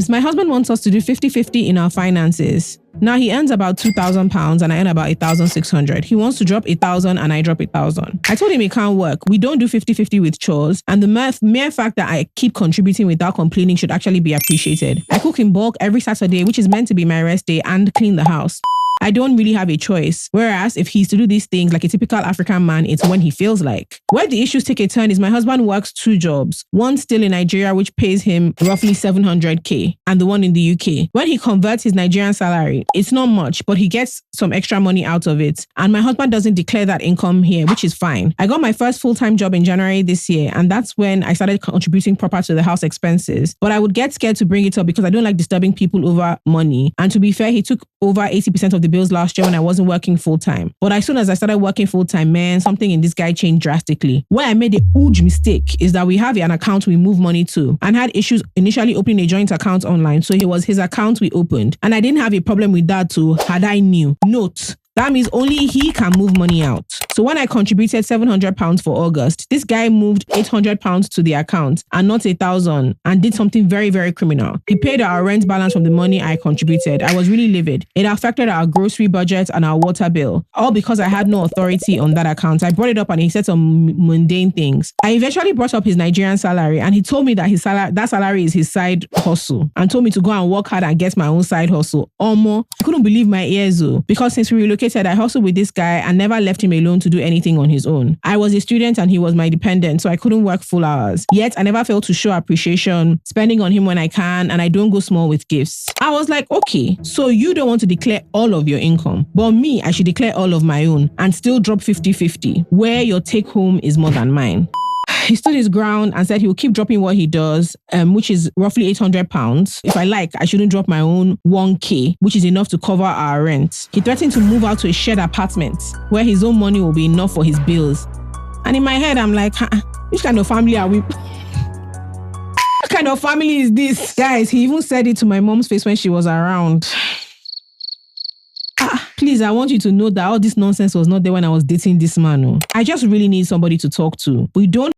My husband wants us to do 50-50 in our finances. Now he earns about £2,000 and I earn about 1,600. He wants to drop 1,000 and I drop 1,000. I told him it can't work. We don't do 50-50 with chores, and the mere fact that I keep contributing without complaining should actually be appreciated. I cook in bulk every Saturday, which is meant to be my rest day, and clean the house. I don't really have a choice. Whereas if he's to do these things like a typical African man, it's when he feels like. Where the issues take a turn is my husband works 2 jobs. One still in Nigeria, which pays him roughly 700k, and the one in the UK. When he converts his Nigerian salary, it's not much, but he gets some extra money out of it. And my husband doesn't declare that income here, which is fine. I got my first full-time job in January this year, and that's when I started contributing proper to the house expenses. But I would get scared to bring it up because I don't like disturbing people over money. And to be fair, he took over 80% of the bills last year when I wasn't working full-time. But as soon as I started working full-time, man, something in this guy changed drastically. Where I made a huge mistake is that we have an account we move money to, and had issues initially opening a joint account online. So it was his account we opened. And I didn't have a problem with that too, had I knew. Note, that means only he can move money out. So when I contributed £700 for August, this guy moved £800 to the account and not 1,000, and did something very, very criminal. He paid our rent balance from the money I contributed. I was really livid. It affected our grocery budget and our water bill, all because I had no authority on that account. I brought it up and he said some mundane things. I eventually brought up his Nigerian salary, and he told me that that salary is his side hustle, and told me to go and work hard and get my own side hustle. Omo, I couldn't believe my ears though, because since we relocated, I hustled with this guy and never left him alone to do anything on his own. I was a student and he was my dependent, so I couldn't work full hours. Yet I never failed to show appreciation, spending on him when I can, and I don't go small with gifts. I was like, okay, so you don't want to declare all of your income, but me, I should declare all of my own and still drop 50-50, where your take home is more than mine. He stood his ground and said he will keep dropping what he does, which is roughly £800. If I like, I shouldn't drop my own 1k, which is enough to cover our rent. He threatened to move out to a shared apartment where his own money will be enough for his bills. And in my head, I'm like, which kind of family are we? What kind of family is this? Guys, he even said it to my mom's face when she was around. Please, I want you to know that all this nonsense was not there when I was dating this man. I just really need somebody to talk to. We don't